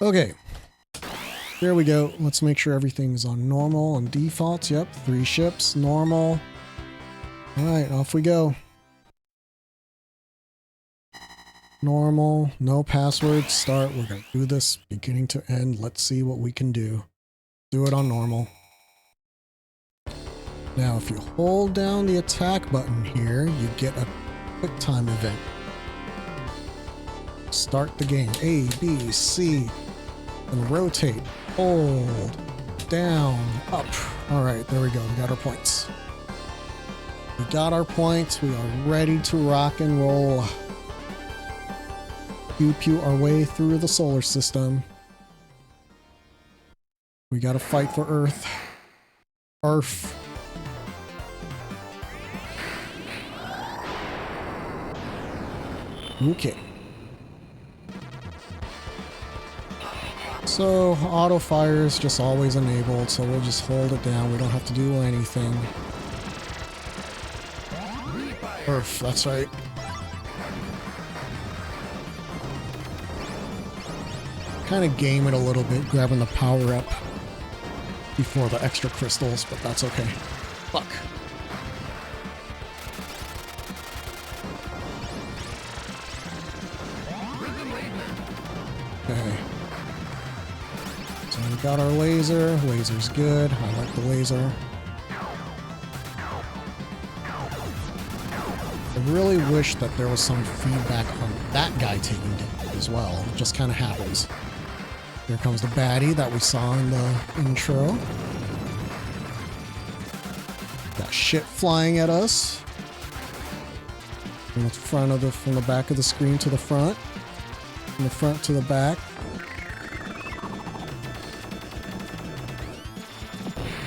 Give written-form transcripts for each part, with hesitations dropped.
Okay. There we go. Let's make sure everything's on normal and defaults. Yep. 3 ships. Normal. Alright, off we go. Normal. No password. Start. We're going to do this beginning to end. Let's see what we can do. Do it on normal. Now, if you hold down the attack button here, you get a quick time event. Start the game. A, B, C. And rotate. Hold. Down. Up. Alright, there we go. We got our points. We got our points. We are ready to rock and roll. Pew pew our way through the solar system. We gotta fight for Earth. Earth. Okay. So, auto fire is just always enabled, so we'll just hold it down. We don't have to do anything. Earth, that's right. Kind of game it a little bit, grabbing the power up before the extra crystals, but that's okay. Fuck. Okay. So we got our laser. Laser's good. I like the laser. I really wish that there was some feedback on that guy taking damage as well. It just kind of happens. Here comes the baddie that we saw in the intro. Got shit flying at us. From the front of from the back of the screen to the front. From the front to the back.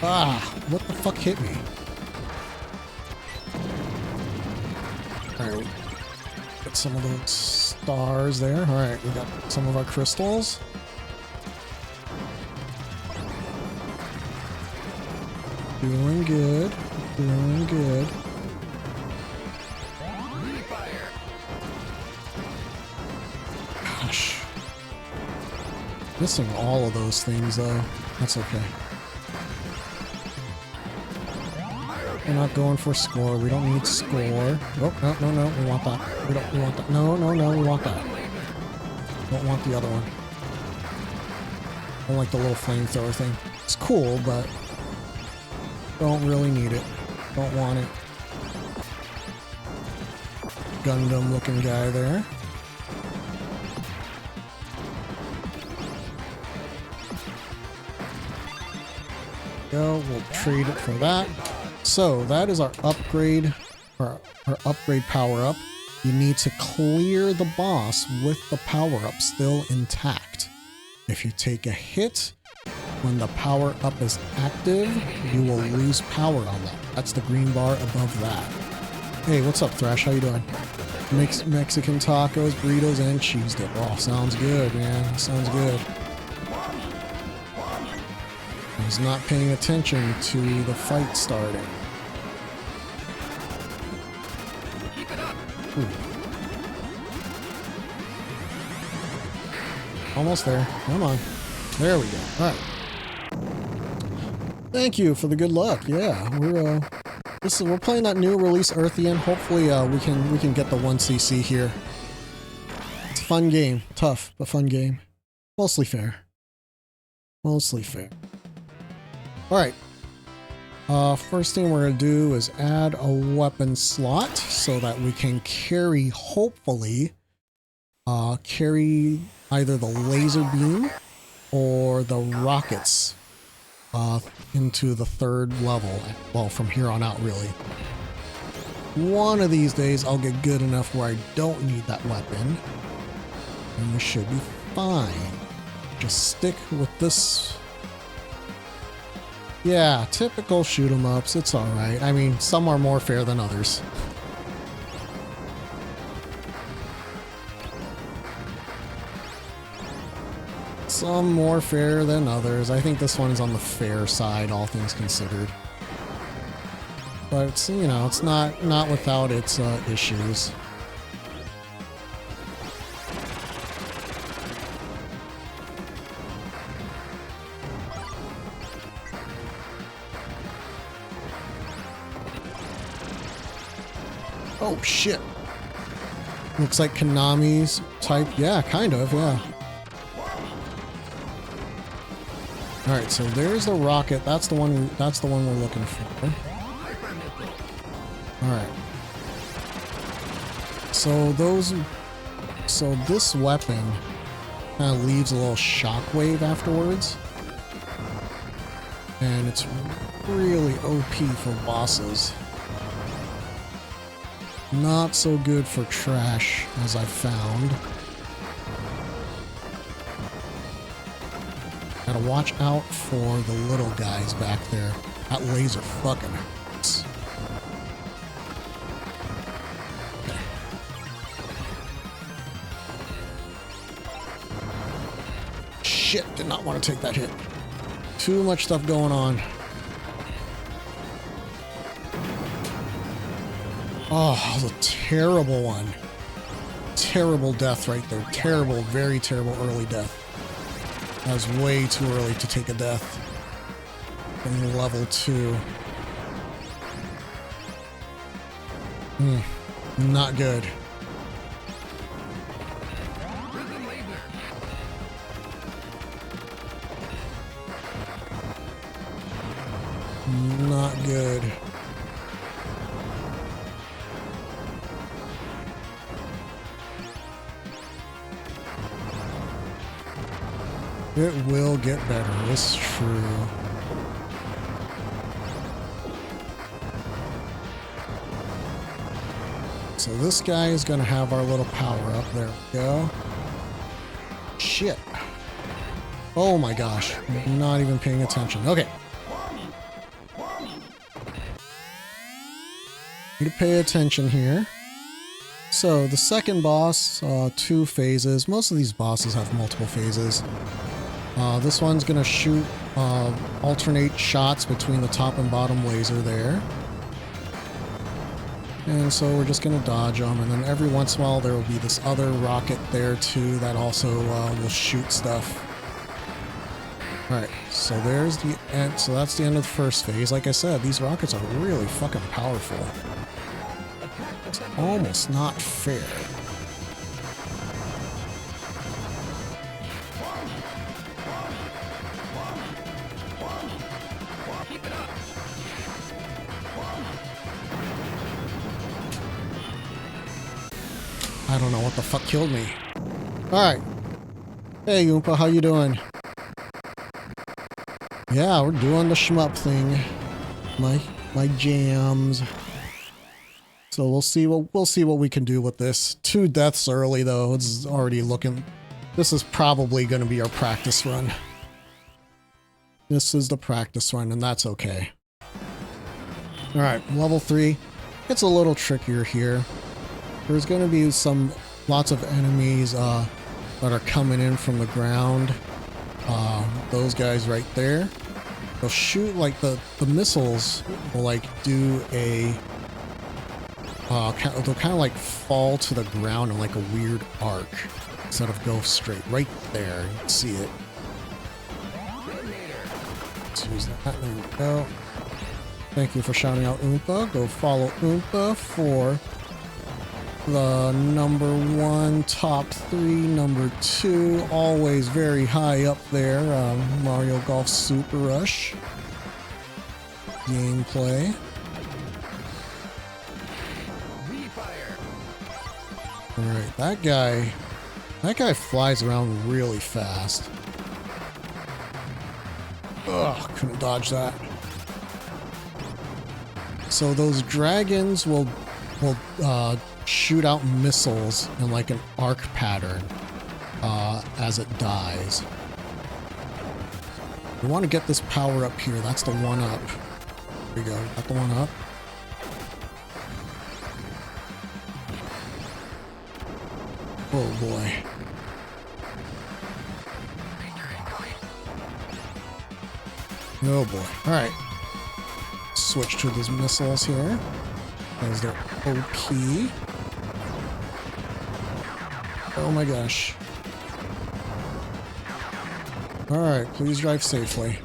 Ah, what the fuck hit me? Alright, got some of those stars there. Alright, we got some of our crystals. Doing good. Doing good. Gosh. Missing all of those things though. That's okay. We're not going for score. We don't need score. Oh, no, no, no. We want that. We want that. No, no, no. We want that. Don't want the other one. I don't like the little flamethrower thing. It's cool, but don't really need it. Don't want it. Gundam looking guy there. Go. We'll trade it for that. So that is our upgrade, our upgrade power-up. You need to clear the boss with the power-up still intact. If you take a hit, when the power-up is active, you will lose power on that. That's the green bar above that. Hey, what's up, Thrash? How you doing? Mexican tacos, burritos, and cheese dip. Oh, sounds good, man. Sounds good. I was not paying attention to the fight starting. Ooh. Almost there. Come on. There we go. All right. Thank you for the good luck. Yeah, we're playing that new release Earthion. Hopefully, we can get the 1CC here. It's a fun game. Tough, but fun game. Mostly fair. Mostly fair. Alright, first thing we're going to do is add a weapon slot so that we can carry, hopefully, carry either the laser beam or the rockets into the 3rd level. Well, from here on out, really. One of these days, I'll get good enough where I don't need that weapon, and we should be fine. Just stick with this. Yeah, typical shoot 'em ups. It's alright. I mean, some are more fair than others. Some more fair than others. I think this one is on the fair side, all things considered. But it's, you know, it's not without its issues. Oh, shit. Looks like Konami's type. Yeah, kind of, yeah. Alright, so there's the rocket. That's the one we're looking for. Alright. So this weapon kind of leaves a little shockwave afterwards. And it's really OP for bosses. Not so good for trash, as I found. Gotta watch out for the little guys back there. That laser fucking hurts. Okay. Shit, did not want to take that hit. Too much stuff going on. Oh, the terrible one. Terrible death right there. Terrible, very terrible early death. That was way too early to take a death in level 2. Not good. Not good. It will get better, it's true. So this guy is gonna have our little power up. There we go. Shit. Oh my gosh. Not even paying attention. Okay. Need to pay attention here. So the second boss, 2 phases. Most of these bosses have multiple phases. This one's gonna shoot alternate shots between the top and bottom laser there. And so we're just gonna dodge them, and then every once in a while there will be this other rocket there too that also will shoot stuff. Alright, so there's the end. So that's the end of the first phase. Like I said, these rockets are really fucking powerful. It's almost not fair. I don't know what the fuck killed me. Alright. Hey, Oompa, how you doing? Yeah, we're doing the shmup thing. My jams. So we'll see what we can do with this. 2 deaths early though. It's already looking. This is probably going to be our practice run. This is the practice run, and that's okay. Alright, level 3. It's a little trickier here. There's going to be lots of enemies that are coming in from the ground. Those guys right there. They'll shoot like the missiles will like do a they'll kind of like fall to the ground in like a weird arc instead of go straight. Right there, you can see it. Let's use that. There we go. Thank you for shouting out Oompa. Go follow Oompa for the number 1, top 3, number 2, always very high up there. Mario Golf Super Rush gameplay. Alright, that guy flies around really fast. Ugh, couldn't dodge that. So those dragons will shoot out missiles in like an arc pattern as it dies. We want to get this power up here. That's the one up. There we go. Got the one up. Oh boy. Oh boy. Alright. Switch to these missiles here. As they're OP. Oh my gosh. Alright, please drive safely.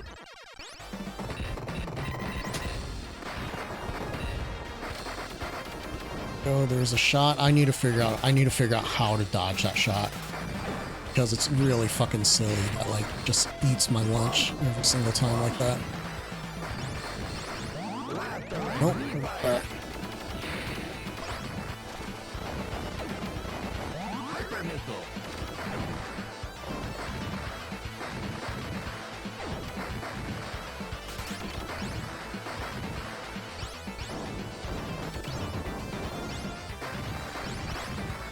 Oh, there's a shot. I need to figure out how to dodge that shot. Because it's really fucking silly that like just eats my lunch every single time like that. Nope.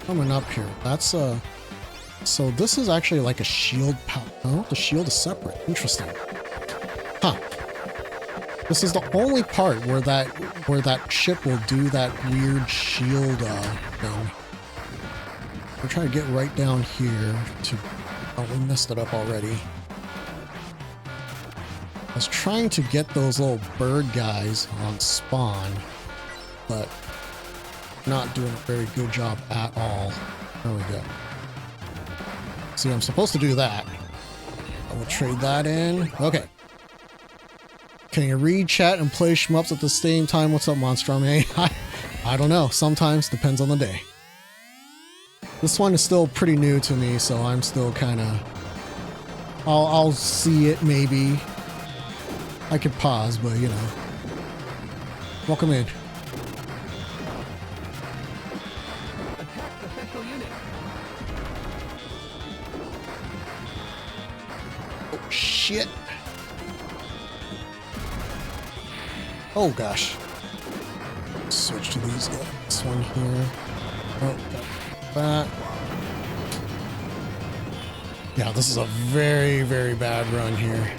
Coming up here. That's so this is actually like a shield power. Oh, the shield is separate. Interesting. Huh. This is the only part where that ship will do that weird shield thing. We're trying to get right down here to... Oh, we messed it up already. I was trying to get those little bird guys on spawn, but not doing a very good job at all. There we go. See, I'm supposed to do that. I will trade that in. Okay. Can you read chat and play shmups at the same time? What's up, Monstrum? Hey, I don't know. Sometimes. Depends on the day. This one is still pretty new to me, so I'm still kind of... I'll see it, maybe. I could pause, but, you know. Welcome in. Oh, shit. Oh, gosh. Switch to these guys. This one here. Oh, that. Yeah, this is a very, very bad run here.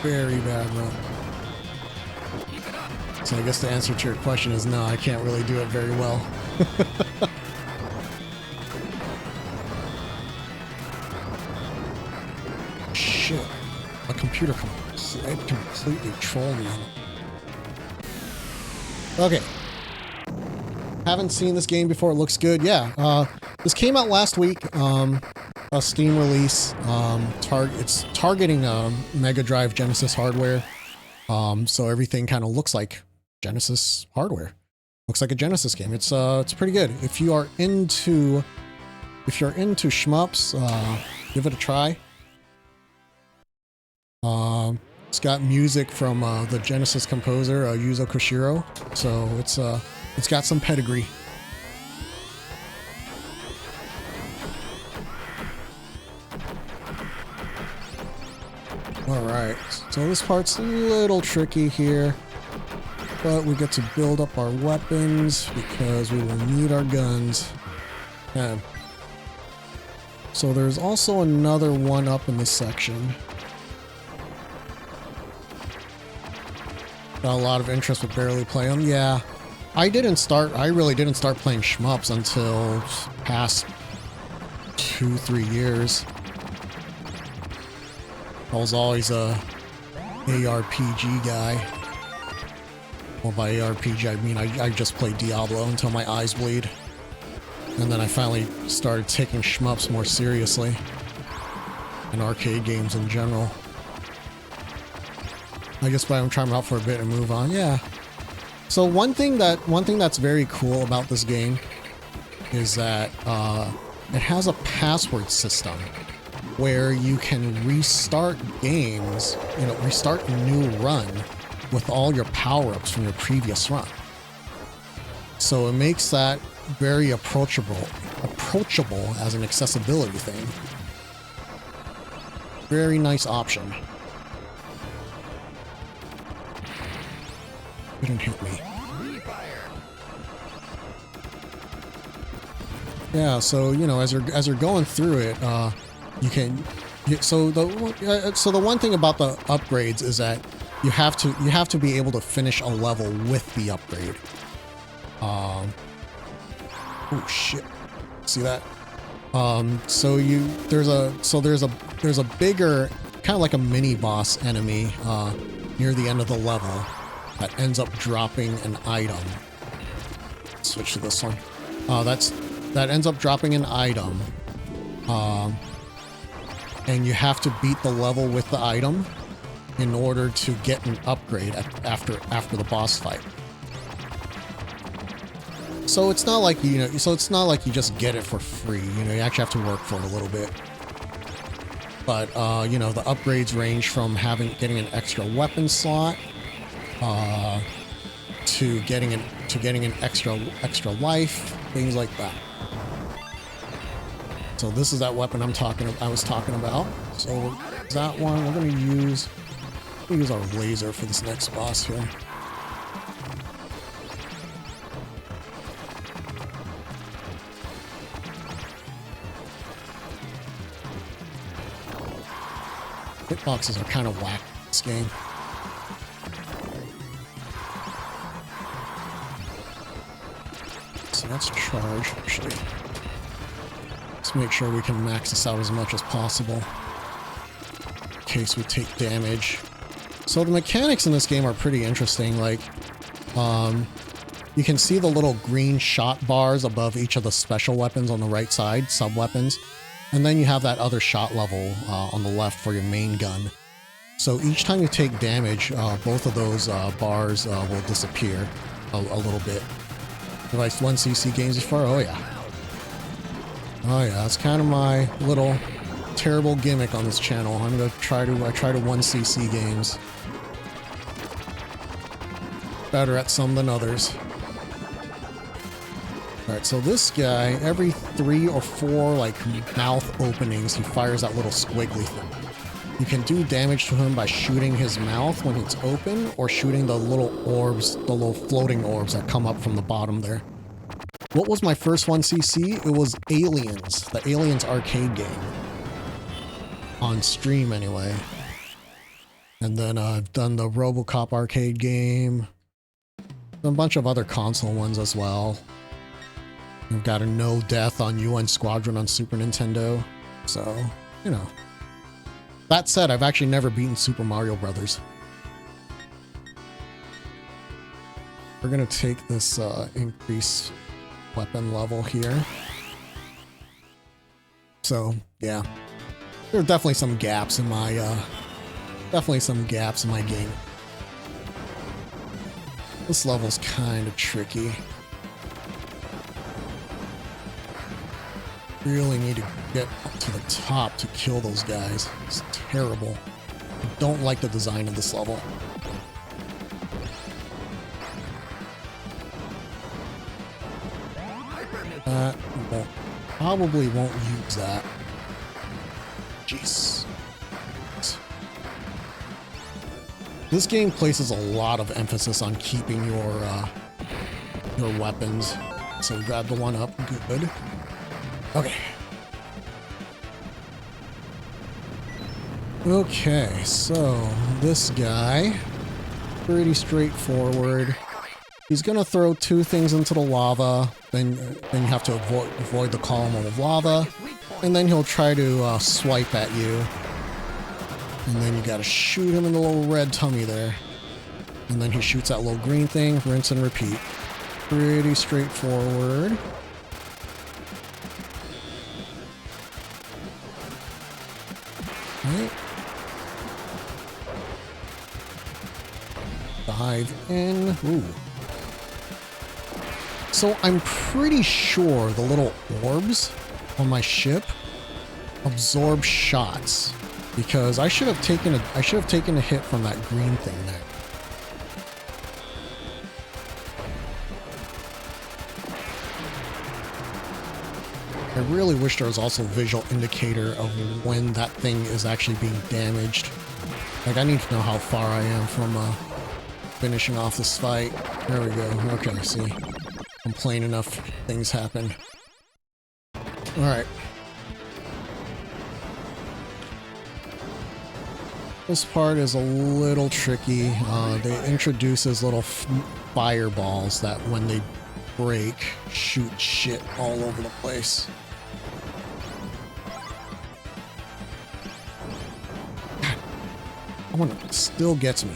Very bad run. So I guess the answer to your question is no, I can't really do it very well. Shit. A computer completely trolled me. Okay. Haven't seen this game before. It looks good. Yeah. This came out last week. A Steam release. It's targeting Mega Drive Genesis hardware. So everything kind of looks like Genesis hardware. Looks like a Genesis game. It's pretty good. If you're into shmups, give it a try. It's got music from the Genesis composer Yuzo Koshiro, so it's got some pedigree. Alright, so this part's a little tricky here, but we get to build up our weapons because we will need our guns. Yeah. So there's also another one up in this section. Got a lot of interest with barely playing them. Yeah, I really didn't start playing shmups until past 2-3 years. I was always a ARPG guy. Well, by ARPG, I mean I just played Diablo until my eyes bleed. And then I finally started taking shmups more seriously. And arcade games in general. I guess play them, try them out for a bit and move on. Yeah. So one thing that's very cool about this game is that it has a password system where you can restart games, restart a new run with all your power-ups from your previous run. So it makes that very approachable as an accessibility thing. Very nice option. Didn't hit me. Yeah, so as you're going through it, so the one thing about the upgrades is that you have to be able to finish a level with the upgrade. Oh shit! See that? So there's a bigger, kind of like a mini boss enemy near the end of the level that ends up dropping an item. Switch to this one. That ends up dropping an item. And you have to beat the level with the item in order to get an upgrade after the boss fight. So it's not like, you know, so it's not like you just get it for free. You know, you actually have to work for it a little bit. But, you know, the upgrades range from getting an extra weapon slot, to getting an extra life, things like that. So this is that weapon I was talking about. So that one we're gonna use our laser for this next boss here. Hitboxes are kind of whack in this game. So let's charge, actually. Let's make sure we can max this out as much as possible in case we take damage. So the mechanics in this game are pretty interesting. Like, you can see the little green shot bars above each of the special weapons on the right side, sub-weapons. And then you have that other shot level on the left for your main gun. So each time you take damage, both of those bars will disappear a little bit. Like 1CC games before? Oh yeah. Oh yeah, that's kind of my little terrible gimmick on this channel. I try to 1CC games. Better at some than others. Alright, so this guy, every 3 or 4 like mouth openings, he fires that little squiggly thing. You can do damage to him by shooting his mouth when it's open, or shooting the little orbs, the little floating orbs that come up from the bottom there. What was my first 1CC? It was Aliens, the Aliens arcade game. On stream anyway. And then I've done the RoboCop arcade game. A bunch of other console ones as well. We've got a No Death on UN Squadron on Super Nintendo. So, you know. That said, I've actually never beaten Super Mario Brothers. We're gonna take this increase weapon level here. So, yeah. There are definitely some gaps in my game. This level's kind of tricky. Really need to get up to the top to kill those guys. It's terrible. I don't like the design of this level. Probably won't use that. Jeez. This game places a lot of emphasis on keeping your weapons. So grab the one up. Good. Okay. Okay, so this guy, pretty straightforward. He's gonna throw 2 things into the lava, then you have to avoid the column of lava, and then he'll try to swipe at you. And then you gotta shoot him in the little red tummy there. And then he shoots that little green thing, rinse and repeat. Pretty straightforward. Right. Dive in. Ooh. So I'm pretty sure the little orbs on my ship absorb shots, because I should have taken a hit from that green thing there. I really wish there was also a visual indicator of when that thing is actually being damaged. Like, I need to know how far I am from finishing off this fight. There we go. Okay, see. Complain enough things happen. Alright. This part is a little tricky. They introduce these little fireballs that when they break, shoot shit all over the place. That one still gets me.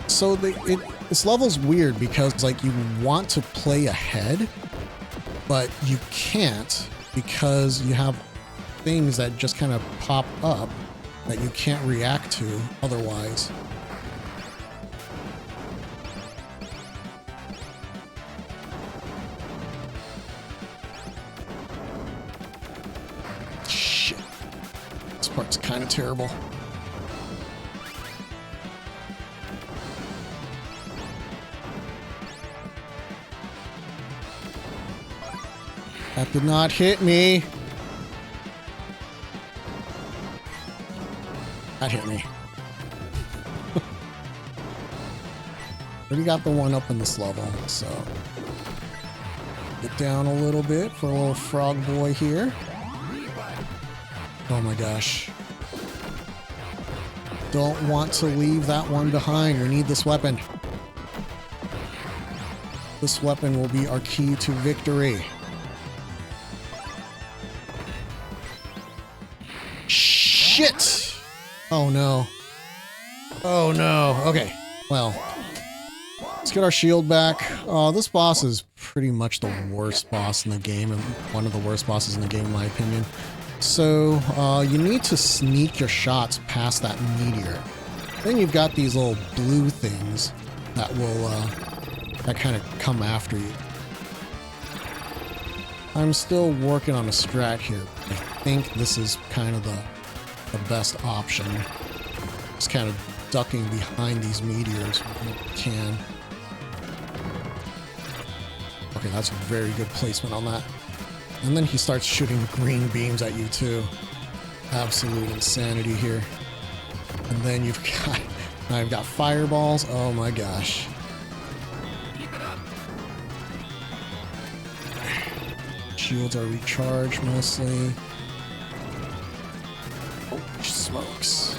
So this level's weird because, like, you want to play ahead, but you can't because you have things that just kind of pop up that you can't react to otherwise. It's kind of terrible. That did not hit me. That hit me. Already got the one up in this level, so get down a little bit for a little frog boy here. Oh my gosh. Don't want to leave that one behind. We need this weapon. This weapon will be our key to victory. Shit! Oh no. Oh no. Okay. Well, let's get our shield back. This boss is pretty much the worst boss in the game, and one of the worst bosses in the game in my opinion. So, you need to sneak your shots past that meteor. Then you've got these little blue things that will, that kind of come after you. I'm still working on a strat here. I think this is kind of the best option. Just kind of ducking behind these meteors when you can. Okay, that's very good placement on that. And then he starts shooting green beams at you too. Absolute insanity here. And then you've got, I've got fireballs. Oh my gosh. Shields are recharged mostly. Oh, smokes.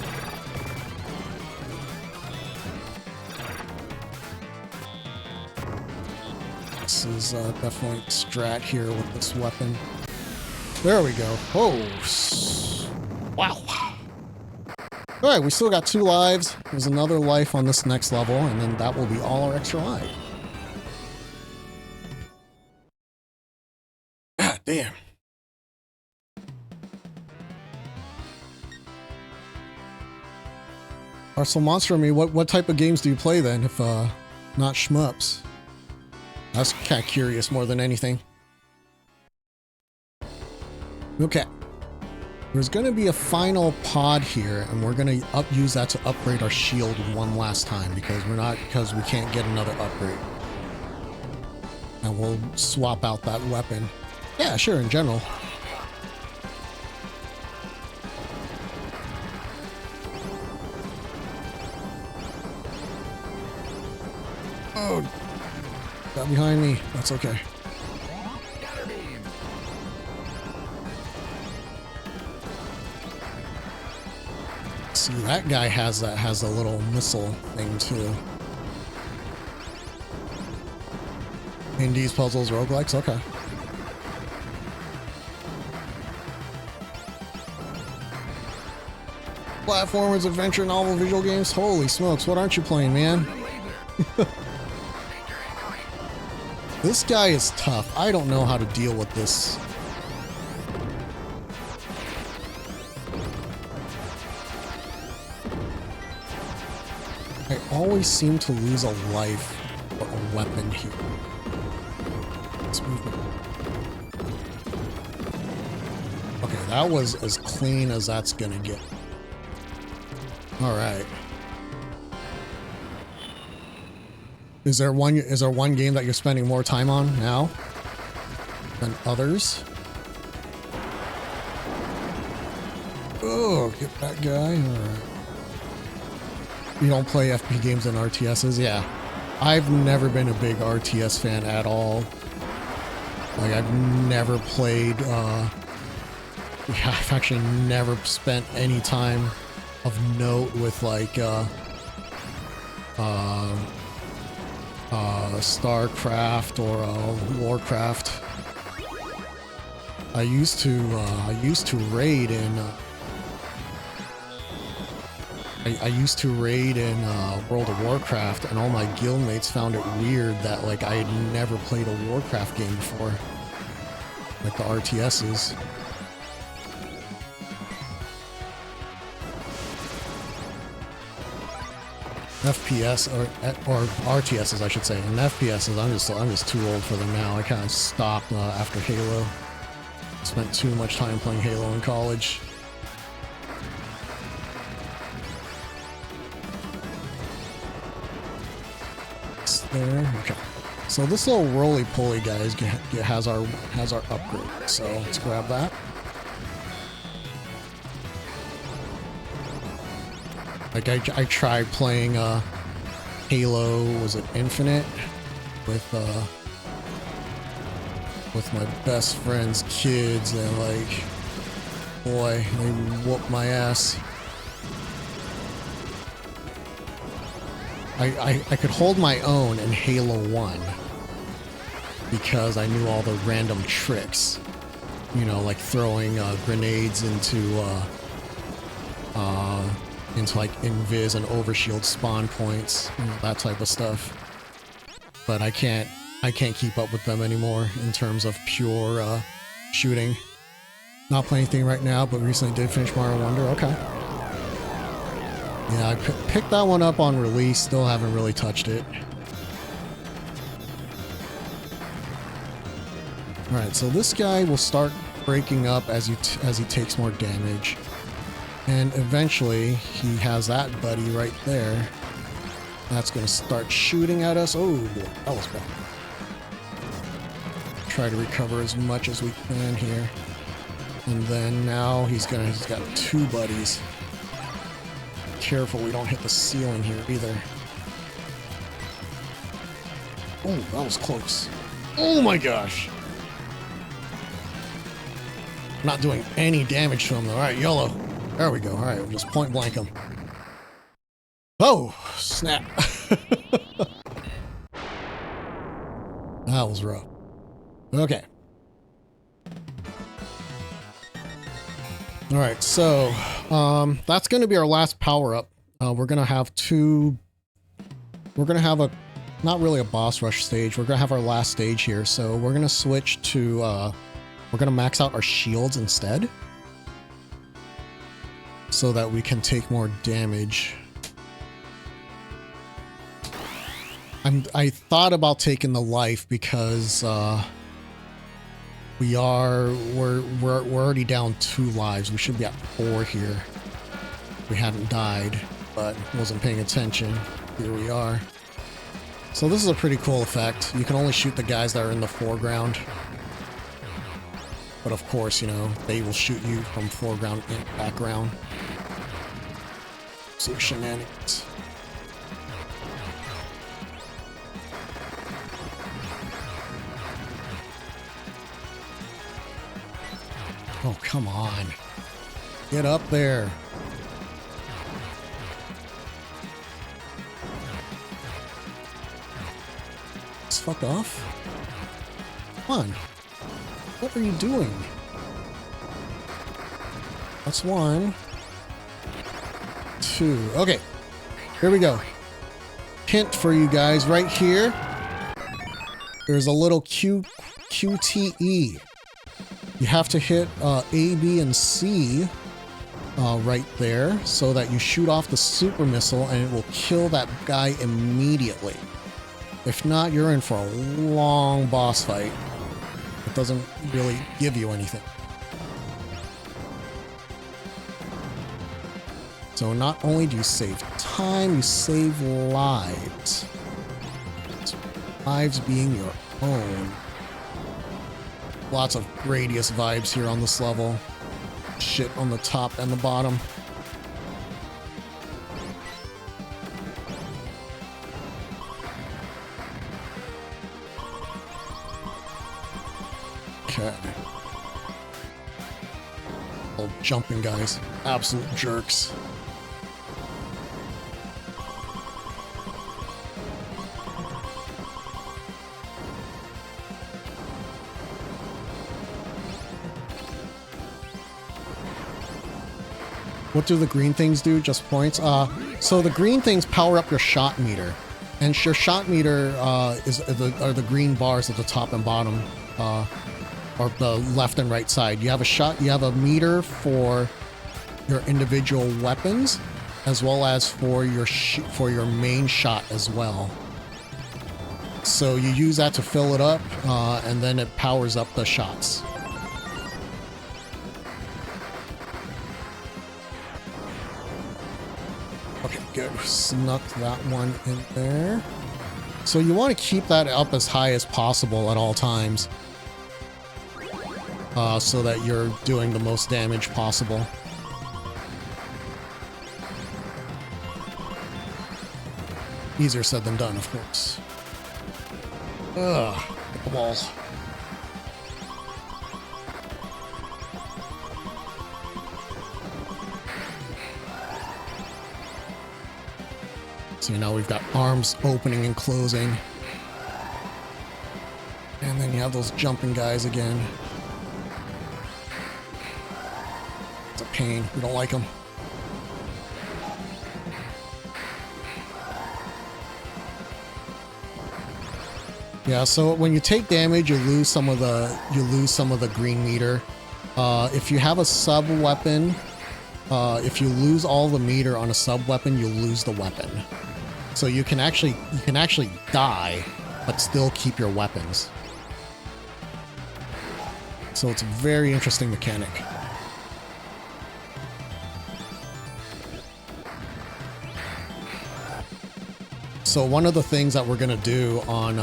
This is definitely strat here with this weapon. There we go. Oh, wow. Alright, we still got 2 lives. There's another life on this next level, and then that will be all our extra life. God damn. So Monster Me, what type of games do you play then, if not shmups? I was kind of curious more than anything. Okay. There's going to be a final pod here, and we're going to use that to upgrade our shield one last time because we can't get another upgrade. And we'll swap out that weapon. Yeah, sure, in general. Oh, got behind me. That's okay. See, that guy has a little missile thing too. Indies, puzzles, roguelikes, okay. Platformers, adventure, novel, visual games. Holy smokes, what aren't you playing, man? This guy is tough. I don't know how to deal with this. I always seem to lose a life or a weapon here. Let's move it. Okay, that was as clean as that's gonna get. Alright. Is there one game that you're spending more time on now than others? Oh, get that guy. Alright. You don't play FP games and RTSs? Yeah. I've never been a big RTS fan at all. Like, I've never played, I've actually never spent any time of note with, like, StarCraft or Warcraft. I used to raid in I used to raid in World of Warcraft, and all my guildmates found it weird that, like, I had never played a Warcraft game before, like the RTSs. FPS or RTSs, I should say, and FPSs. I'm just too old for them now. I kind of stopped after Halo. Spent too much time playing Halo in college. there. Okay. So this little roly-poly, guys, has our upgrade. So let's grab that. Like I tried playing Halo, was it Infinite, with my best friend's kids, and like, boy, they whooped my ass. I could hold my own in Halo 1 because I knew all the random tricks, you know, like throwing grenades into like invis and overshield spawn points, you know, that type of stuff. But I can't keep up with them anymore in terms of pure shooting. Not playing anything right now, but recently did finish Mario Wonder. Okay. Yeah, I picked that one up on release. Still haven't really touched it. All right, so this guy will start breaking up as he takes more damage, and eventually he has that buddy right there. That's gonna start shooting at us. Oh boy, that was bad. Try to recover as much as we can here, and then now he's got two buddies. Careful we don't hit the ceiling here either. Oh, that was close. Oh my gosh. Not doing any damage to him though. Alright, YOLO. There we go. Alright, we'll just point blank him. Oh, snap. That was rough. Okay. Alright, so that's going to be our last power-up. We're going to have not really a boss rush stage. We're going to have our last stage here. So we're going to switch to, we're going to max out our shields instead, so that we can take more damage. I thought about taking the life because, we're already down 2 lives. We should be at 4 here. We hadn't died, but wasn't paying attention. Here we are. So this is a pretty cool effect. You can only shoot the guys that are in the foreground. But of course, you know, they will shoot you from foreground and background. So shenanigans. Oh, come on. Get up there. Let's fuck off. Come on. What are you doing? That's 1. 2. Okay. Here we go. Hint for you guys right here. There's a little QTE. You have to hit A, B, and C right there so that you shoot off the super missile and it will kill that guy immediately. If not, you're in for a long boss fight. It doesn't really give you anything. So not only do you save time, you save lives. Lives being your own. Lots of Gradius vibes here on this level. Shit on the top and the bottom. Okay. All jumping guys. Absolute jerks. What do the green things do? Just points? So the green things power up your shot meter. And your shot meter are the green bars at the top and bottom, or the left and right side. You have a meter for your individual weapons, as well as for your main shot as well. So you use that to fill it up, and then it powers up the shots. Okay, good. Snuck that one in there. So you want to keep that up as high as possible at all times. So that you're doing the most damage possible. Easier said than done, of course. Ugh, hit the wall. So now we've got arms opening and closing. And then you have those jumping guys again. It's a pain. We don't like them. Yeah, so when you take damage, you lose some of the green meter. If you have a sub weapon, if you lose all the meter on a sub weapon, you lose the weapon. So you can actually die, but still keep your weapons. So it's a very interesting mechanic. So one of the things that we're gonna do on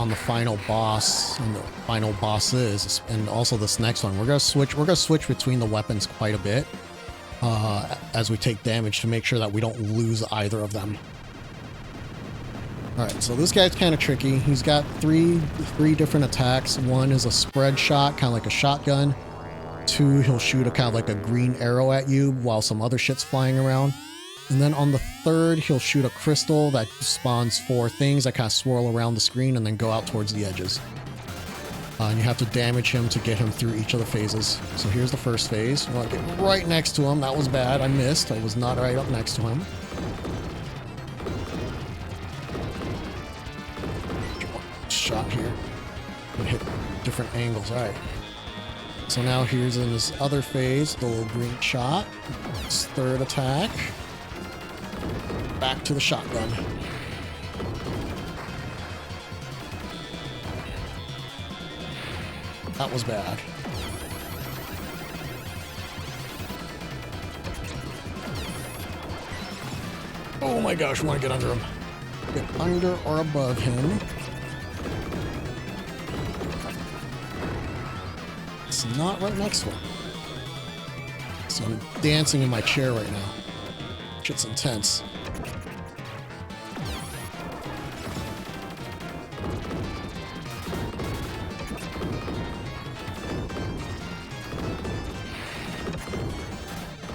the final boss, and the final bosses, and also this next one, we're gonna switch between the weapons quite a bit as we take damage to make sure that we don't lose either of them. All right, so this guy's kind of tricky. He's got three different attacks. One is a spread shot, kind of like a shotgun. Two, he'll shoot a kind of like a green arrow at you while some other shit's flying around. And then on the third, he'll shoot a crystal that spawns 4 things that kind of swirl around the screen and then go out towards the edges. And you have to damage him to get him through each of the phases. So here's the first phase. You want to get right next to him. That was bad. I missed. I was not right up next to him. Shot here. And hit different angles. All right. So now here's in this other phase, the little green shot. This third attack. Back to the shotgun. That was bad. Oh my gosh, we want to get under him. Get under or above him. It's not right next to him. So I'm dancing in my chair right now. Shit's intense.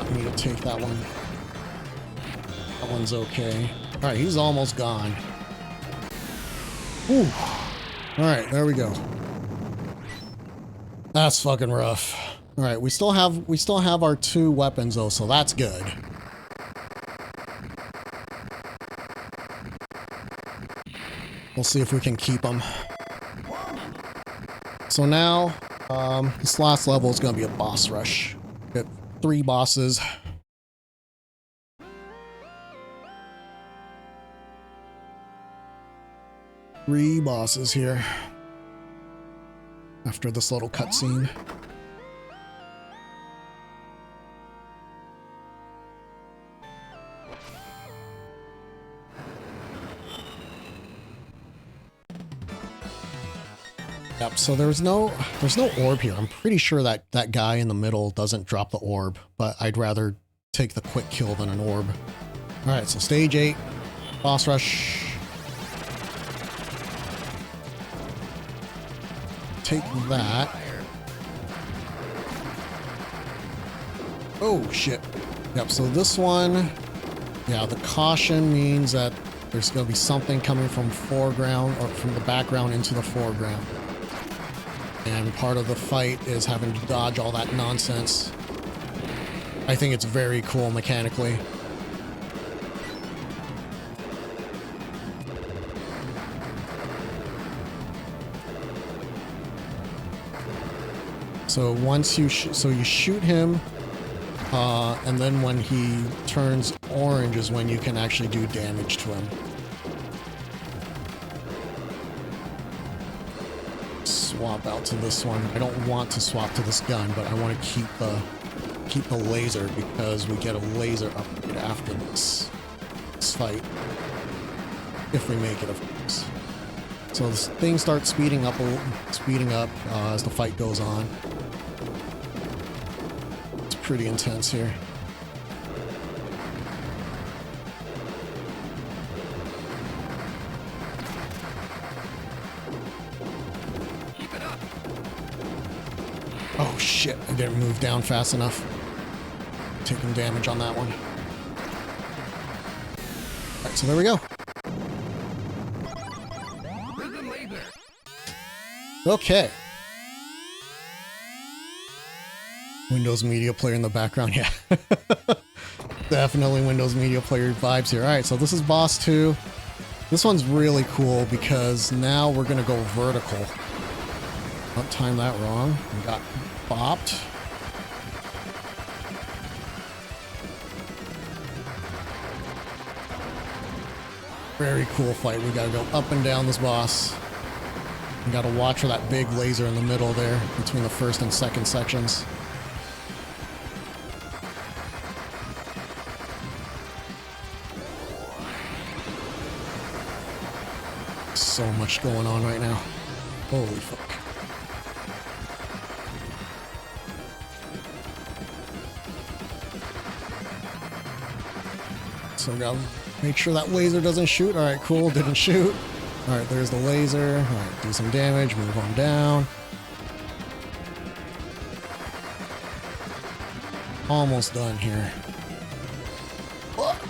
I need to take that one. That one's okay. Alright, he's almost gone. Whew. Alright, there we go. That's fucking rough. Alright, we still have our 2 weapons though, so that's good. We'll see if we can keep them. So now, this last level is going to be a boss rush. We have 3 bosses. Three bosses here. After this little cutscene. Yep, so there's no orb here. I'm pretty sure that that guy in the middle doesn't drop the orb, but I'd rather take the quick kill than an orb. All right, so stage 8, boss rush. Take that. Oh shit. Yep, so this one, yeah, the caution means that there's going to be something coming from foreground or from the background into the foreground. And part of the fight is having to dodge all that nonsense. I think it's very cool mechanically. So once you you shoot him, and then when he turns orange is when you can actually do damage to him. Swap out to this one. I don't want to swap to this gun, but I want to keep the laser because we get a laser upgrade after this fight. If we make it, of course. So this thing starts speeding up as the fight goes on. It's pretty intense here. Keep it up. Oh shit, I didn't move down fast enough. Taking damage on that one. Alright, so there we go. Okay. Windows Media Player in the background, yeah. Definitely Windows Media Player vibes here. Alright, so this is boss 2. This one's really cool because now we're gonna go vertical. Don't time that wrong. We got bopped. Very cool fight. We gotta go up and down this boss. You gotta watch for that big laser in the middle there, between the first and second sections. So much going on right now. Holy fuck. So we gotta make sure that laser doesn't shoot. Alright, cool, didn't shoot. Alright, there's the laser. Alright, do some damage, move on down. Almost done here. Fuck.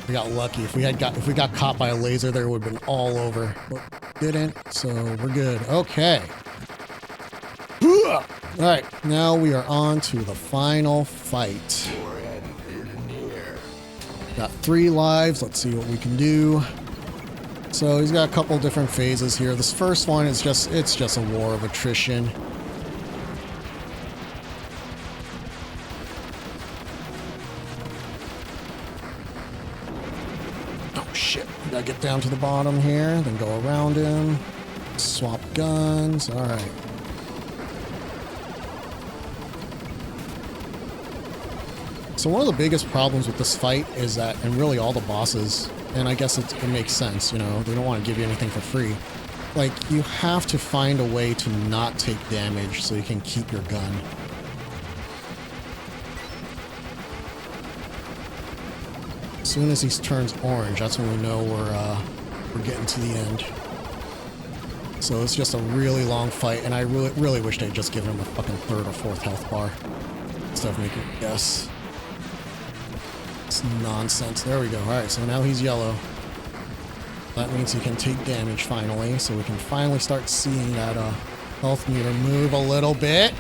We got lucky. If we got caught by a laser, there would have been all over. But didn't, so we're good. Okay. Alright, now we are on to the final fight. Got 3 lives. Let's see what we can do. So he's got a couple different phases here. This first one is just a war of attrition. Oh shit. We gotta get down to the bottom here, then go around him. Swap guns. Alright. So one of the biggest problems with this fight is that, and really all the bosses, and I guess it makes sense, you know, they don't want to give you anything for free. Like, you have to find a way to not take damage so you can keep your gun. As soon as he turns orange, that's when we know we're getting to the end. So it's just a really long fight, and I really wish they'd just given him a fucking 3rd or 4th health bar instead of making a guess. It's nonsense. There we go. Alright, so now he's yellow. That means he can take damage finally, so we can finally start seeing that health meter move a little bit.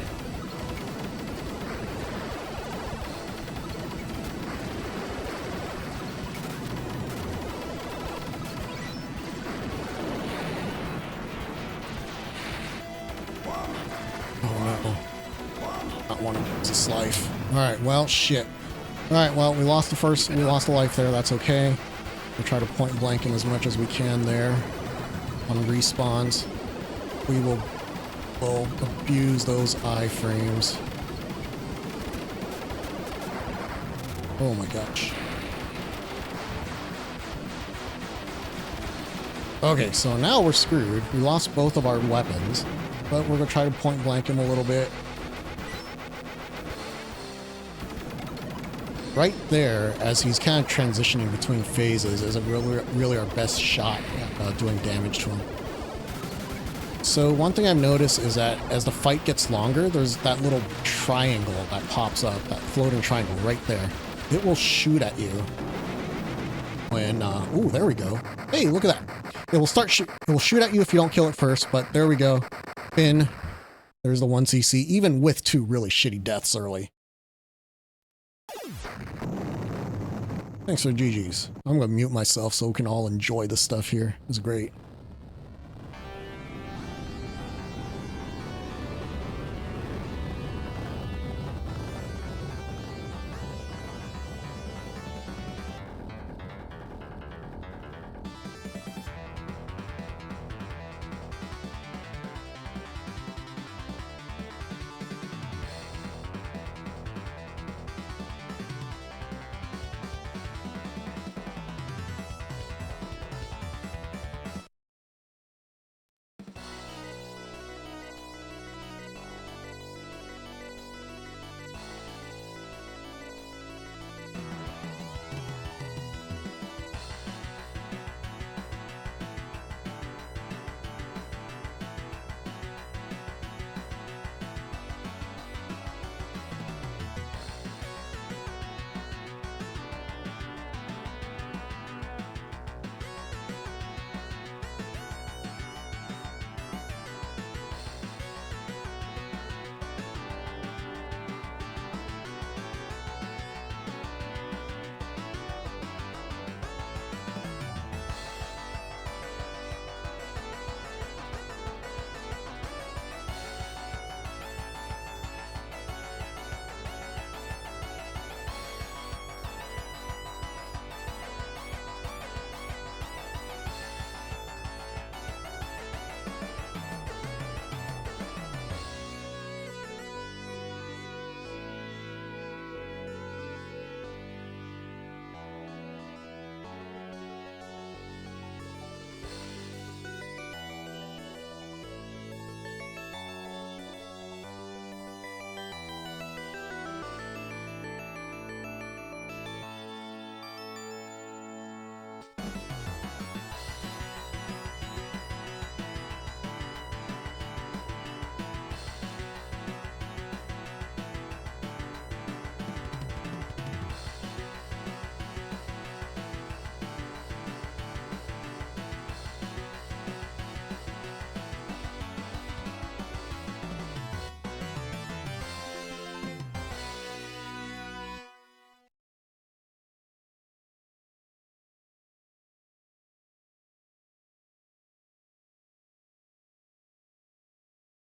Oh no. Not one of his life. Alright, well, shit. Alright, well, we lost a life there, that's okay. We'll try to point blank him as much as we can there. On respawns. We'll abuse those iframes. Oh my gosh. Okay, so now we're screwed. We lost both of our weapons, but we're gonna try to point blank him a little bit. Right there, as he's kind of transitioning between phases, is really our best shot at doing damage to him. So one thing I've noticed is that as the fight gets longer, there's that little triangle that pops up, that floating triangle right there. It will shoot at you when, ooh, there we go. Hey, look at that. It will shoot at you if you don't kill it first, but there we go. Pin. There's the 1cc, even with 2 really shitty deaths early. Thanks for GG's. I'm gonna mute myself so we can all enjoy this stuff here. It's great.